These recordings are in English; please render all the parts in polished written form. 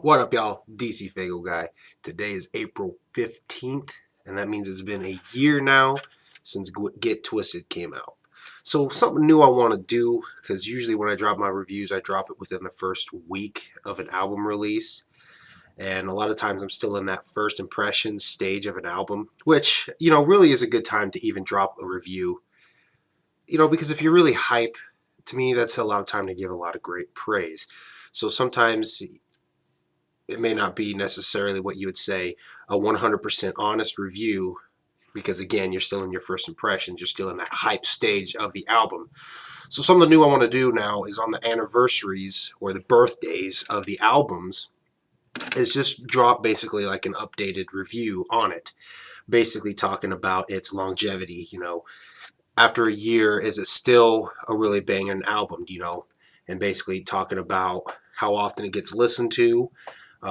What up, y'all? DC Fago Guy. Today is April 15th, and that means it's been a year now since Get Twiztid came out. So something new I want to do, because usually when I drop my reviews, I drop it within the first week of an album release. And a lot of times I'm still in that first impression stage of an album, which, really is a good time to even drop a review. Because if you're really hype, to me, that's a lot of time to give a lot of great praise. So sometimes it may not be necessarily what you would say a 100% honest review, because again, you're still in your first impressions, you're still in that hype stage of the album. So something new I want to do now is on the anniversaries or the birthdays of the albums is just drop basically like an updated review on it, basically talking about its longevity. After a year, is it still a really banging album, and basically talking about how often it gets listened to,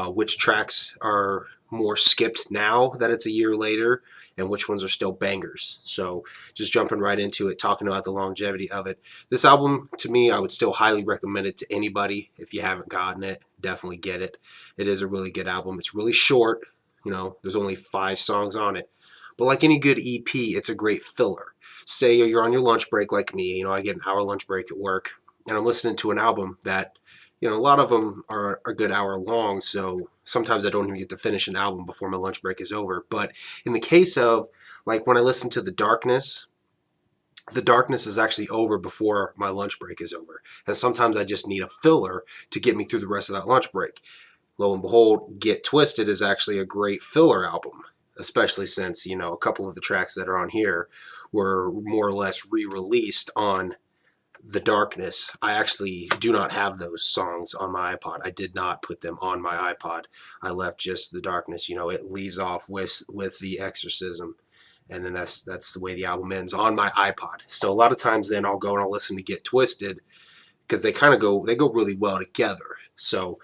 which tracks are more skipped now that it's a year later, and which ones are still bangers. So just jumping right into it, talking about the longevity of it. This album, to me, I would still highly recommend it to anybody. If you haven't gotten it, definitely get it. It is a really good album. It's really short. There's only 5 songs on it. But like any good EP, it's a great filler. Say you're on your lunch break like me. I get an hour lunch break at work, and I'm listening to an album that a lot of them are a good hour long, so sometimes I don't even get to finish an album before my lunch break is over. But in the case of, like, when I listen to The Darkness is actually over before my lunch break is over. And sometimes I just need a filler to get me through the rest of that lunch break. Lo and behold, Get Twiztid is actually a great filler album, especially since, a couple of the tracks that are on here were more or less re-released on The Darkness. I actually do not have those songs on my iPod. I did not put them on my iPod. I left just The Darkness. It leaves off with The Exorcism, and then that's the way the album ends on my iPod. So a lot of times then I'll go and I'll listen to Get Twiztid, because they go really well together. So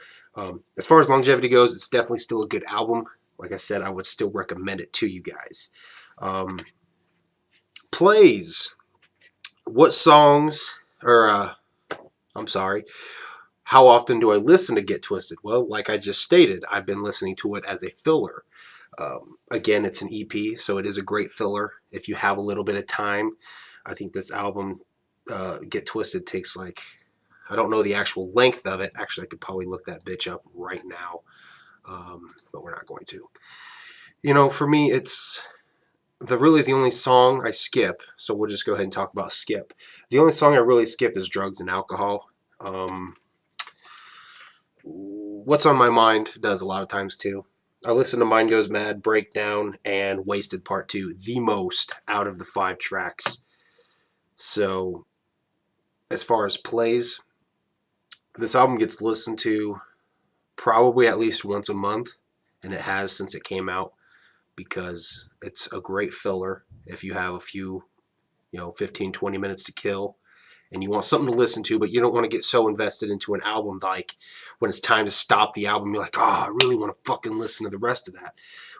as far as longevity goes, it's definitely still a good album. Like I said, I would still recommend it to you guys. Plays. What songs, or I'm sorry, how often do I listen to Get Twiztid? Well, like I just stated, I've been listening to it as a filler. Again, it's an EP, so it is a great filler if you have a little bit of time. I think this album, Get Twiztid, takes I don't know the actual length of it. Actually, I could probably look that bitch up right now, but we're not going to. For me, it's the only song I skip, so we'll just go ahead and talk about skip. The only song I really skip is Drugs and Alcohol. What's on My Mind does a lot of times too. I listen to Mind Goes Mad, Breakdown, and Wasted Part 2 the most out of the 5 tracks. So as far as plays, this album gets listened to probably at least once a month, and it has since it came out, because it's a great filler if you have a few, 15, 20 minutes to kill and you want something to listen to, but you don't want to get so invested into an album, like when it's time to stop the album, you're like, oh, I really want to fucking listen to the rest of that.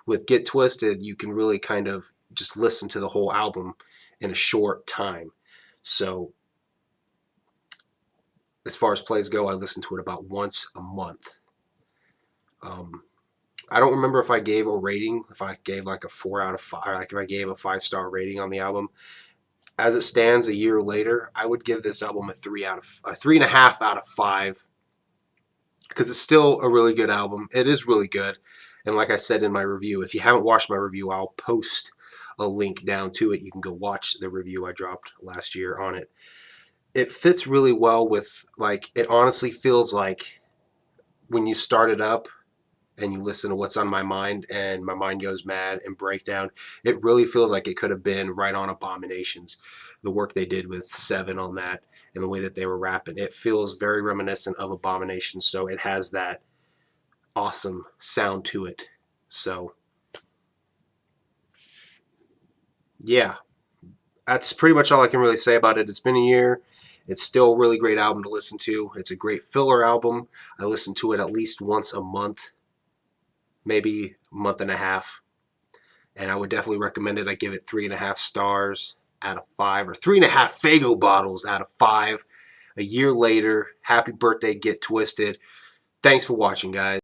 With Get Twiztid, you can really kind of just listen to the whole album in a short time. So as far as plays go, I listen to it about once a month. I don't remember if I gave a rating, if I gave like a 4 out of 5, like if I gave a 5-star rating on the album. As it stands a year later, I would give this album a 3.5 out of 5, because it's still a really good album. It is really good. And like I said in my review, if you haven't watched my review, I'll post a link down to it. You can go watch the review I dropped last year on it. It fits really well with, it honestly feels like when you start it up and you listen to What's on My Mind and My Mind Goes Mad and Breakdown, it really feels like it could have been right on Abominations. The work they did with Seven on that and the way that they were rapping, it feels very reminiscent of Abominations, so it has that awesome sound to it. So yeah, that's pretty much all I can really say about it. It's been a year. It's still a really great album to listen to. It's a great filler album. I listen to it at least once a month, maybe a month and a half. And I would definitely recommend it. I give it 3.5 stars out of 5, or 3.5 Faygo bottles out of 5. A year later, happy birthday, Get Twiztid. Thanks for watching, guys.